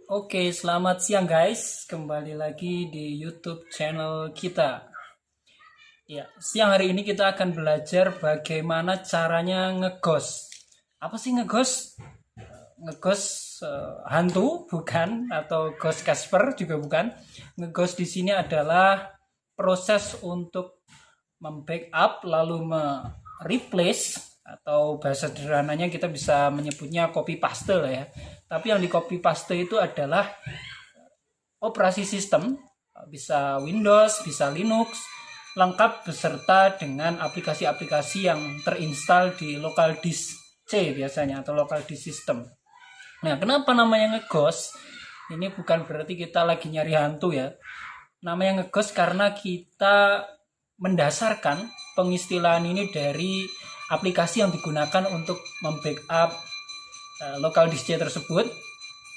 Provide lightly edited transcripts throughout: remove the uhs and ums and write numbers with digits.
Oke, selamat siang guys. Kembali lagi di YouTube channel kita. Ya, siang hari ini kita akan belajar bagaimana caranya ngeghost. Apa sih ngeghost? Ngeghost hantu bukan, atau ghost Casper juga bukan. Ngeghost di sini adalah proses untuk membackup lalu mereplace, atau bahasa sederhananya kita bisa menyebutnya copy paste lah ya. Tapi yang di copy paste itu adalah operasi sistem, bisa Windows, bisa Linux, lengkap beserta dengan aplikasi-aplikasi yang terinstal di local disk C biasanya, atau local disk system. Nah, kenapa namanya ngeghost? Ini bukan berarti kita lagi nyari hantu ya. Namanya ngeghost karena kita mendasarkan pengistilahan ini dari aplikasi yang digunakan untuk membackup local disk C tersebut,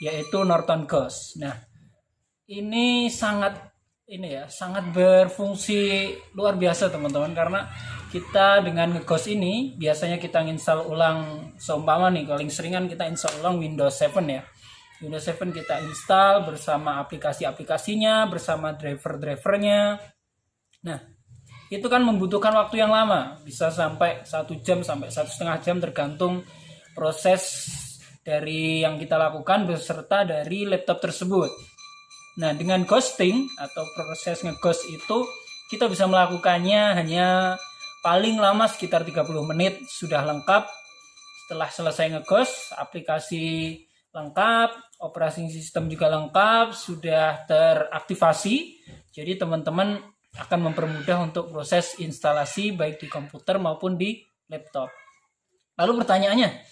yaitu Norton Ghost. Nah, ini sangat berfungsi luar biasa teman-teman, karena kita dengan ngeghost ini biasanya kita install ulang, seumpama nih paling seringan kita install ulang Windows 7 ya. Windows 7 kita install bersama aplikasi-aplikasinya, bersama driver-drivernya. Nah, itu kan membutuhkan waktu yang lama, bisa sampai 1 jam sampai 1,5 jam tergantung proses dari yang kita lakukan beserta dari laptop tersebut. Nah, dengan ghosting atau proses ngeghost itu kita bisa melakukannya hanya paling lama sekitar 30 menit sudah lengkap. Setelah selesai ngeghost, aplikasi lengkap, operasi sistem juga lengkap, sudah teraktivasi. Jadi teman-teman akan mempermudah untuk proses instalasi baik di komputer maupun di laptop. Lalu pertanyaannya,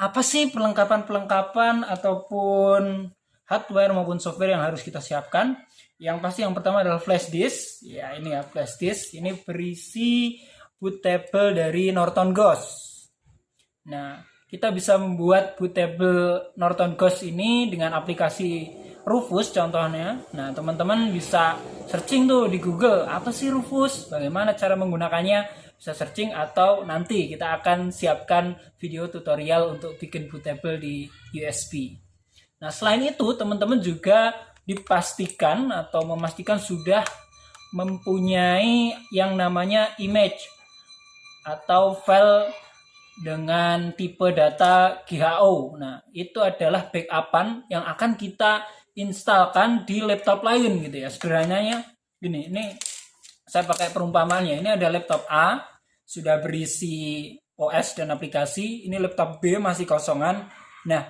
apa sih perlengkapan-perlengkapan ataupun hardware maupun software yang harus kita siapkan? Yang pasti yang pertama adalah flash disk. Ya, ini ya flash disk. Ini berisi bootable dari Norton Ghost. Nah, kita bisa membuat bootable Norton Ghost ini dengan aplikasi Rufus contohnya. Nah, teman-teman bisa searching tuh di Google, apa sih Rufus? Bagaimana cara menggunakannya? Bisa searching, atau nanti kita akan siapkan video tutorial untuk bikin bootable di USB. Nah, selain itu teman-teman juga dipastikan atau memastikan sudah mempunyai yang namanya image atau file dengan tipe data GHO. Nah, itu adalah backupan yang akan kita instalkan di laptop lain gitu ya. Sederhananya gini, ini saya pakai perumpamaannya. Ini ada laptop A, sudah berisi OS dan aplikasi. Ini laptop B masih kosongan. Nah,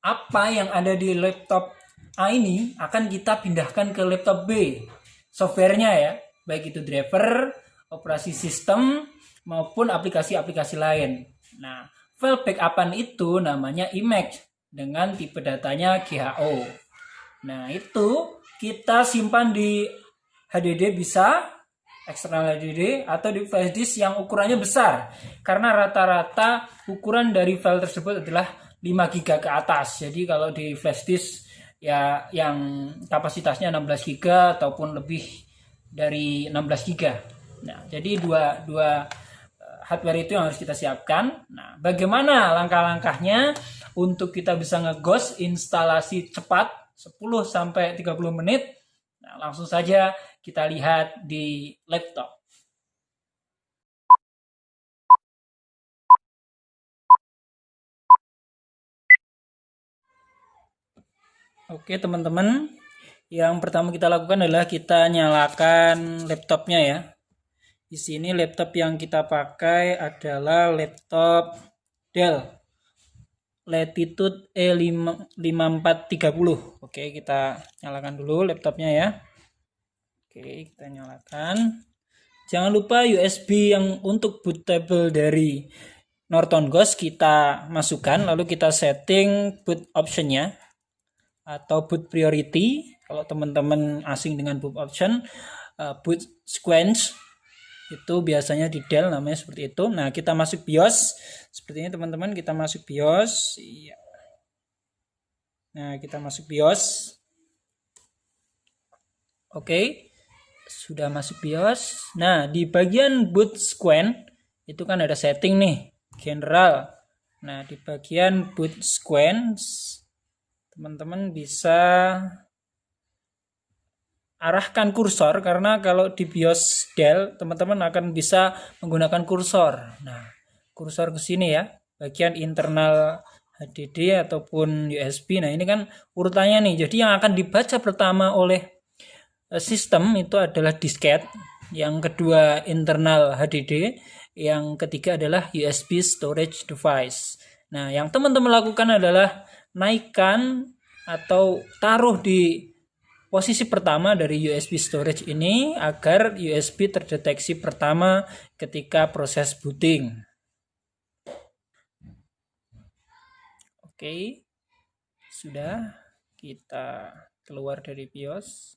apa yang ada di laptop A ini akan kita pindahkan ke laptop B. Softwarenya ya, baik itu driver, operasi sistem, maupun aplikasi-aplikasi lain. Nah, file backupan itu namanya image dengan tipe datanya GHO. Nah, itu kita simpan di HDD bisa, eksternal HDD, atau di flash disk yang ukurannya besar. Karena rata-rata ukuran dari file tersebut adalah 5 GB ke atas. Jadi kalau di flash disk ya yang kapasitasnya 16 GB ataupun lebih dari 16 GB. Nah, jadi dua hardware itu yang harus kita siapkan. Nah, bagaimana langkah-langkahnya untuk kita bisa ngeghost instalasi cepat 10 sampai 30 menit? Nah, langsung saja kita lihat di laptop. Oke, teman-teman. Yang pertama kita lakukan adalah kita nyalakan laptopnya ya. Di sini laptop yang kita pakai adalah laptop Dell Latitude E5430. Oke, kita nyalakan dulu laptopnya ya. Oke, kita nyalakan. Jangan lupa USB yang untuk bootable dari Norton Ghost kita masukkan, lalu kita setting boot optionnya atau boot priority. Kalau teman-teman asing dengan boot option, boot sequence itu biasanya di Dell namanya seperti itu. Nah, kita masuk BIOS. Seperti ini teman-teman, kita masuk BIOS. Iya. Nah, kita masuk BIOS. Oke. Sudah masuk BIOS. Nah, di bagian boot sequence itu kan ada setting nih, general. Nah, di bagian boot sequence teman-teman bisa arahkan kursor, karena kalau di BIOS Dell teman-teman akan bisa menggunakan kursor. Nah, kursor ke sini ya, bagian internal HDD ataupun USB. Nah, ini kan urutannya nih. Jadi yang akan dibaca pertama oleh sistem itu adalah disket, yang kedua internal HDD, yang ketiga adalah USB storage device. Nah, yang teman-teman lakukan adalah naikkan atau taruh di posisi pertama dari USB storage ini agar USB terdeteksi pertama ketika proses booting. Oke, sudah, kita keluar dari BIOS.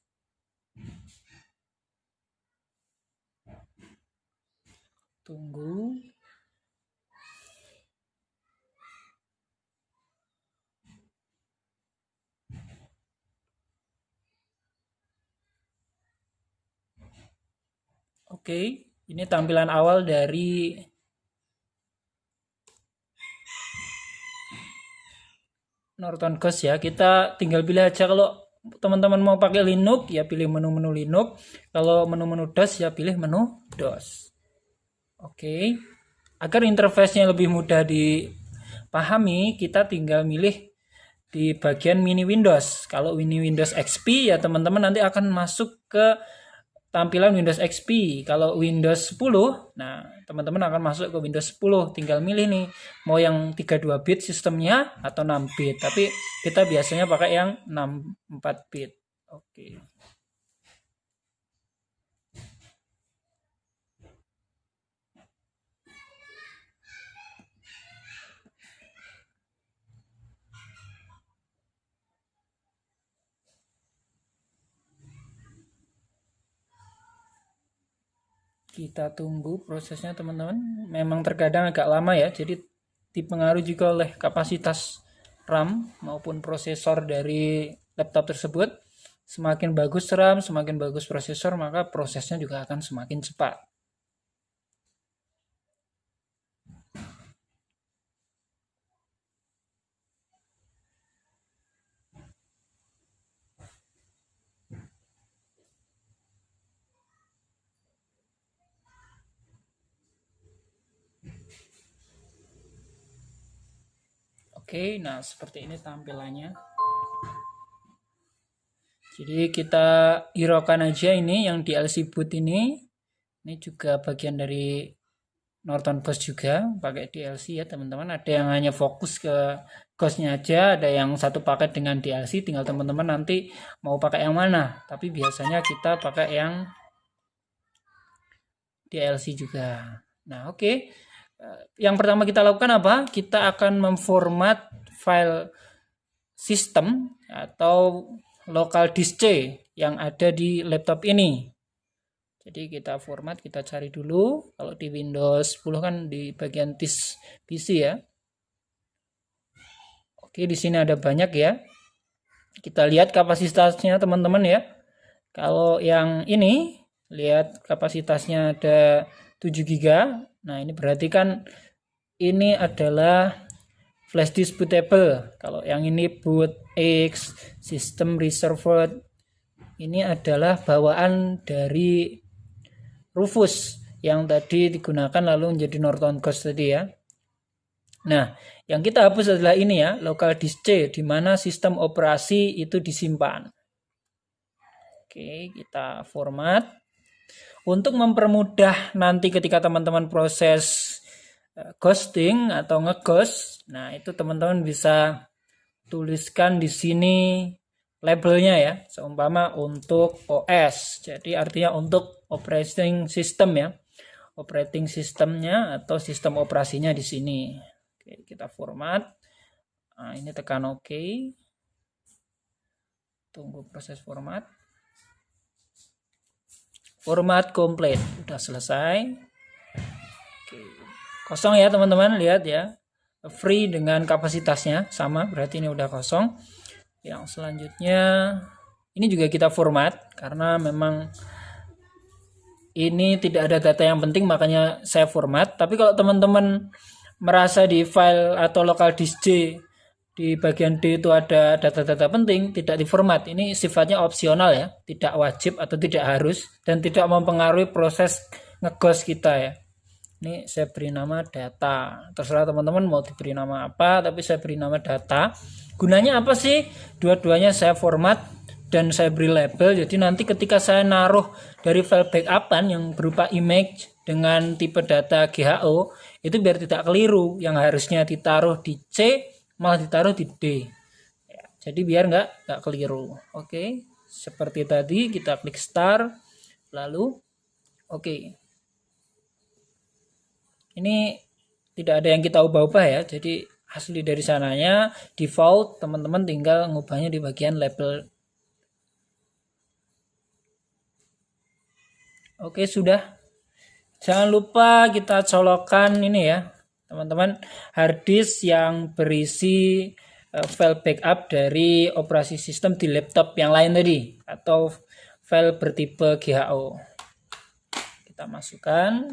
Tunggu. Oke, ini tampilan awal dari Norton Ghost ya. Kita tinggal pilih aja, kalau teman-teman mau pakai Linux ya pilih menu-menu Linux, kalau menu-menu DOS ya pilih menu DOS. Oke, agar interface-nya lebih mudah dipahami, kita tinggal milih di bagian mini Windows. Kalau mini Windows XP ya teman-teman nanti akan masuk ke tampilan Windows XP. Kalau Windows 10, nah teman-teman akan masuk ke Windows 10. Tinggal milih nih, mau yang 32 bit sistemnya atau 6 bit. Tapi kita biasanya pakai yang 64 bit. Oke. Kita tunggu prosesnya teman-teman. Memang terkadang agak lama ya, jadi dipengaruhi juga oleh kapasitas RAM maupun prosesor dari laptop tersebut. Semakin bagus RAM, semakin bagus prosesor, maka prosesnya juga akan semakin cepat. Oke, nah seperti ini tampilannya. Jadi kita hiraukan aja ini yang DLC boot ini. Ini juga bagian dari Norton Ghost juga, pakai DLC ya teman-teman. Ada yang hanya fokus ke Ghostnya aja, ada yang satu paket dengan DLC, tinggal teman-teman nanti mau pakai yang mana. Tapi biasanya kita pakai yang DLC juga. Nah, oke. Yang pertama kita lakukan apa? Kita akan memformat file sistem atau local disk C yang ada di laptop ini. Jadi kita format, kita cari dulu. Kalau di Windows 10 kan di bagian disk PC ya. Oke, di sini ada banyak ya. Kita lihat kapasitasnya teman-teman ya. Kalau yang ini, lihat kapasitasnya ada 7 GB. Nah, ini berarti kan ini adalah flash disk bootable. Kalau yang ini boot X, system reserved, ini adalah bawaan dari Rufus yang tadi digunakan lalu menjadi Norton Ghost tadi ya. Nah, yang kita hapus adalah ini ya, local disk C, di mana sistem operasi itu disimpan. Oke, kita format. Untuk mempermudah nanti ketika teman-teman proses ghosting atau ngeghost, nah itu teman-teman bisa tuliskan di sini labelnya ya, seumpama untuk OS. Jadi artinya untuk operating system ya, operating sistemnya atau sistem operasinya di sini. Oke, kita format. Nah, ini tekan OK. Tunggu proses format. Format komplit, udah selesai. Oke. Kosong ya teman-teman, lihat ya, free dengan kapasitasnya sama, berarti ini udah kosong. Yang selanjutnya ini juga kita format karena memang ini tidak ada data yang penting, makanya saya format. Tapi kalau teman-teman merasa di file atau local disk C di bagian D itu ada data-data penting, tidak diformat. Ini sifatnya opsional ya, tidak wajib atau tidak harus, dan tidak mempengaruhi proses ngeghost kita ya. Ini saya beri nama data. Terserah teman-teman mau diberi nama apa, tapi saya beri nama data. Gunanya apa sih? Dua-duanya saya format dan saya beri label. Jadi nanti ketika saya naruh dari file backupan yang berupa image dengan tipe data GHO, itu biar tidak keliru. Yang harusnya ditaruh di C malah ditaruh di D ya, jadi biar nggak keliru. Oke, seperti tadi kita klik start lalu oke. Ini tidak ada yang kita ubah-ubah ya, jadi asli dari sananya default. Teman-teman tinggal ngubahnya di bagian label. Oke, sudah. Jangan lupa kita colokkan ini ya teman-teman, harddisk yang berisi file backup dari operasi sistem di laptop yang lain tadi atau file bertipe GHO. Kita masukkan,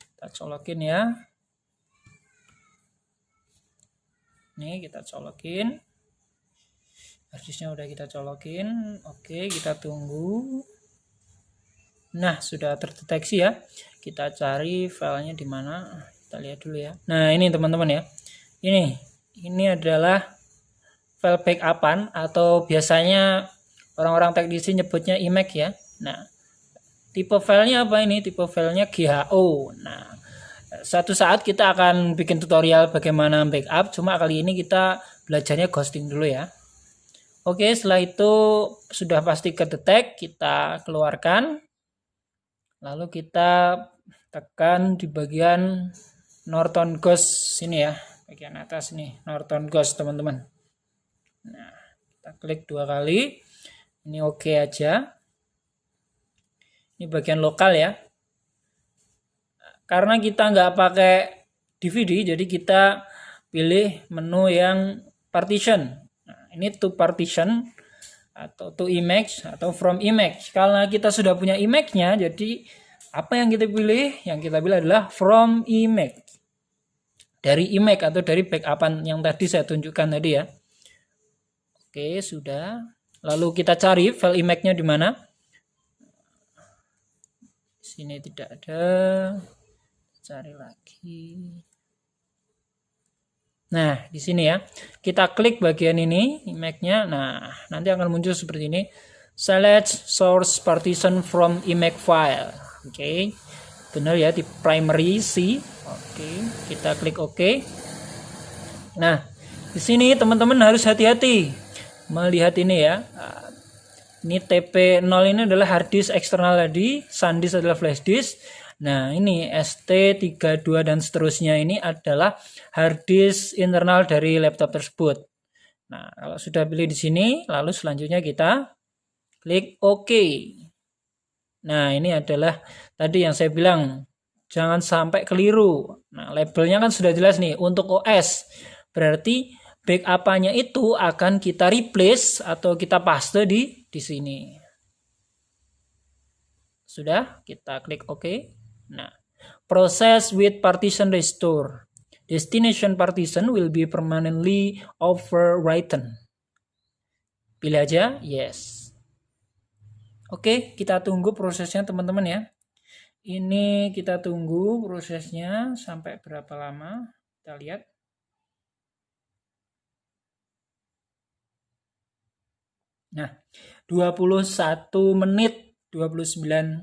kita colokin ya. Nih kita colokin, harddisknya udah kita colokin. Oke, kita tunggu. Nah, sudah terdeteksi ya. Kita cari filenya di mana. Kita lihat dulu ya. Nah, ini teman-teman ya. Ini adalah file backupan atau biasanya orang-orang teknisi nyebutnya image ya. Nah, tipe filenya apa ini? Tipe filenya GHO. Nah, suatu saat kita akan bikin tutorial bagaimana backup, cuma kali ini kita belajarnya ghosting dulu ya. Oke, setelah itu sudah pasti kedetek, kita keluarkan. Lalu kita tekan di bagian Norton Ghost sini ya, bagian atas nih, Norton Ghost teman-teman. Nah, kita klik 2 kali. Ini oke aja. Ini bagian lokal ya. Karena kita nggak pakai DVD, jadi kita pilih menu yang partition. Nah, ini to partition atau to image atau from image. Karena kita sudah punya image-nya, jadi apa yang kita pilih? Yang kita pilih adalah from image. Dari image atau dari backupan yang tadi saya tunjukkan tadi ya. Oke, sudah. Lalu kita cari file image-nya di mana? Di sini tidak ada. Cari lagi. Nah, di sini ya. Kita klik bagian ini, image-nya. Nah, nanti akan muncul seperti ini. Select source partition from image file. Oke. Benar ya, di primary C. Oke, kita klik OK. Nah, di sini teman-teman harus hati-hati melihat ini ya. Ini TP0 ini adalah hard disk eksternal tadi, SanDisk adalah flash disk. Nah, ini ST32 dan seterusnya ini adalah hard disk internal dari laptop tersebut. Nah, kalau sudah pilih di sini, lalu selanjutnya kita klik OK. Nah, ini adalah tadi yang saya bilang, jangan sampai keliru. Nah, labelnya kan sudah jelas nih, untuk OS. Berarti backup-nya itu akan kita replace atau kita paste di sini. Sudah, kita klik OK. Nah, process with partition restore. Destination partition will be permanently overwritten. Pilih aja, yes. Oke, kita tunggu prosesnya teman-teman ya. Ini kita tunggu prosesnya sampai berapa lama. Kita lihat. Nah, 21 menit 29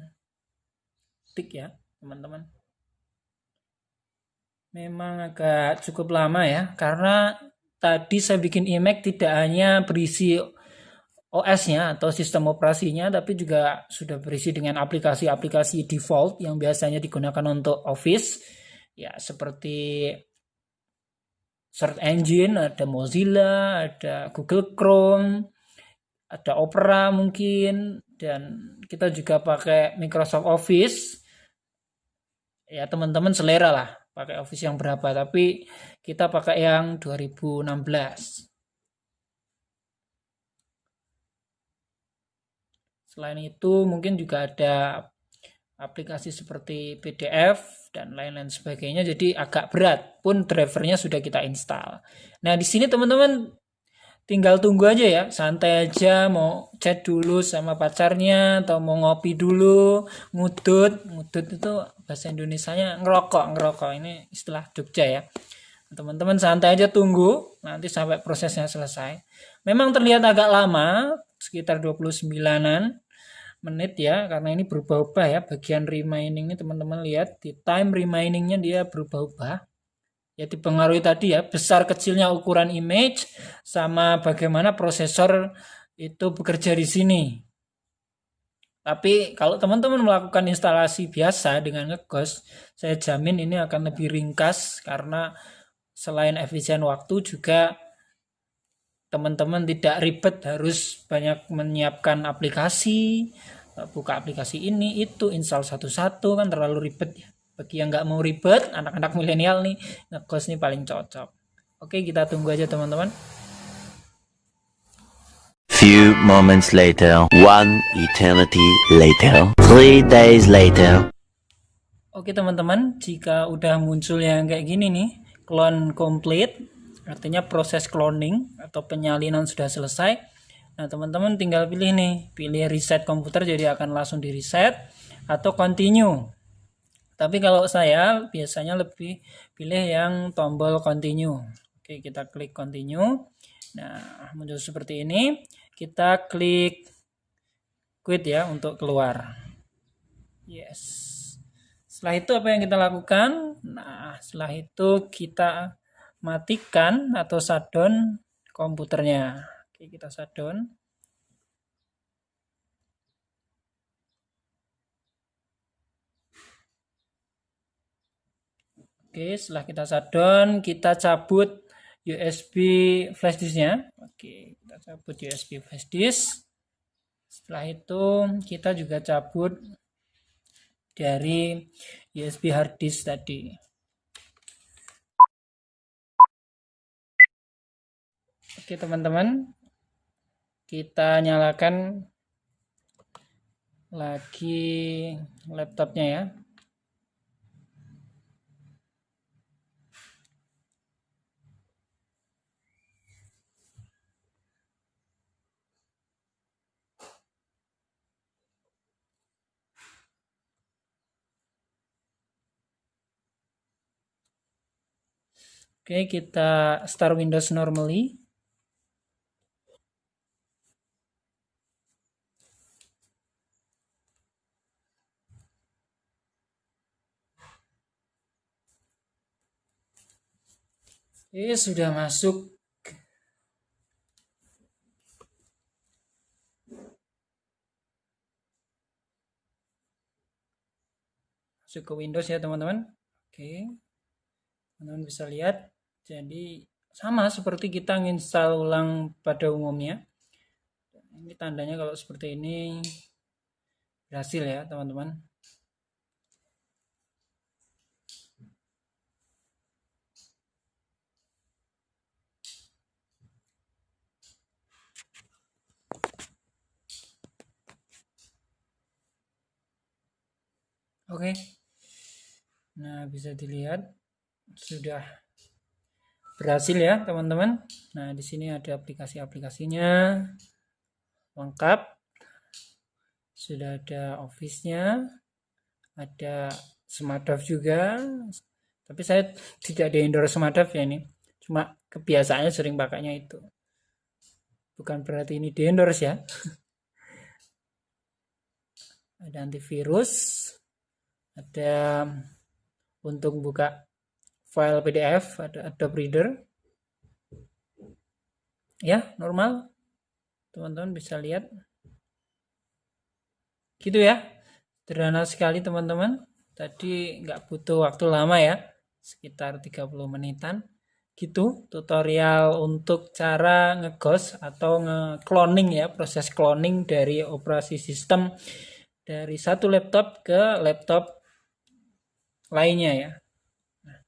detik ya, teman-teman. Memang agak cukup lama ya, karena tadi saya bikin image tidak hanya berisi OS-nya atau sistem operasinya, tapi juga sudah berisi dengan aplikasi-aplikasi default yang biasanya digunakan untuk Office. Ya, seperti search engine, ada Mozilla, ada Google Chrome, ada Opera mungkin, dan kita juga pakai Microsoft Office. Ya, teman-teman selera lah pakai Office yang berapa, tapi kita pakai yang 2016. Selain itu mungkin juga ada aplikasi seperti PDF dan lain-lain sebagainya, jadi agak berat pun drivernya sudah kita install. Nah di sini teman-teman tinggal tunggu aja ya, santai aja, mau chat dulu sama pacarnya atau mau ngopi dulu, ngudut itu bahasa Indonesianya ngerokok, ini istilah Jogja ya. Teman-teman santai aja tunggu nanti sampai prosesnya selesai. Memang terlihat agak lama, sekitar 29-an menit ya, karena ini berubah-ubah ya, bagian remaining ini teman-teman lihat di time remainingnya dia berubah-ubah. Ya dipengaruhi tadi ya, besar kecilnya ukuran image sama bagaimana prosesor itu bekerja di sini. Tapi kalau teman-teman melakukan instalasi biasa dengan ngeghost, saya jamin ini akan lebih ringkas karena selain efisien waktu juga teman-teman tidak ribet harus banyak menyiapkan aplikasi, buka aplikasi ini itu install satu-satu kan terlalu ribet ya. Bagi yang nggak mau ribet, anak-anak milenial nih, ngeghost nih paling cocok. Oke, kita tunggu aja teman-teman. Few moments later, 1 eternity later, 3 days later. Oke teman-teman, jika udah muncul yang kayak gini nih, clone complete, artinya proses cloning atau penyalinan sudah selesai. Nah teman-teman tinggal pilih nih, pilih reset komputer, jadi akan langsung di reset atau continue. Tapi kalau saya biasanya lebih pilih yang tombol continue. Oke, kita klik continue. Nah, muncul seperti ini. Kita klik quit ya untuk keluar. Yes. Setelah itu apa yang kita lakukan? Nah, setelah itu kita matikan atau shutdown komputernya. Oke, kita shutdown. Oke, setelah kita shutdown, kita cabut USB flash disknya. Oke, kita cabut USB flash disk. Setelah itu kita juga cabut dari USB hard disk tadi. Oke teman-teman, kita nyalakan lagi laptopnya ya. Oke, kita start Windows normally. Oke, sudah masuk. Masuk ke Windows ya teman-teman. Oke, teman-teman bisa lihat. Jadi sama seperti kita nginstal ulang pada umumnya. Ini tandanya kalau seperti ini berhasil ya teman-teman. Oke. Nah, bisa dilihat sudah berhasil ya, teman-teman. Nah, di sini ada aplikasi-aplikasinya lengkap. Sudah ada Office-nya, ada SmartDrive juga. Tapi saya tidak di-endorse SmartDrive ya ini. Cuma kebiasaannya sering pakainya itu. Bukan berarti ini di-endorse ya. Ada antivirus, ada untuk buka file PDF, ada Adobe Reader. Ya, normal. Teman-teman bisa lihat. Gitu ya. Sederhana sekali teman-teman. Tadi nggak butuh waktu lama ya. Sekitar 30 menitan. Gitu tutorial untuk cara ngeghost atau nge-cloning ya. Proses cloning dari operasi sistem dari satu laptop ke laptop lainnya ya. Nah,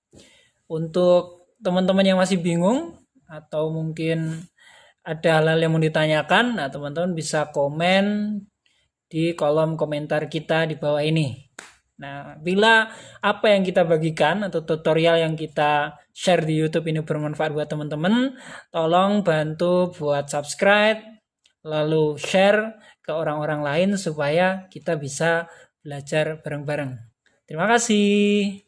untuk teman-teman yang masih bingung atau mungkin ada hal-hal yang mau ditanyakan, nah teman-teman bisa komen di kolom komentar kita di bawah ini. Nah, bila apa yang kita bagikan atau tutorial yang kita share di YouTube ini bermanfaat buat teman-teman, tolong bantu buat subscribe, lalu share ke orang-orang lain supaya kita bisa belajar bareng-bareng. Terima kasih.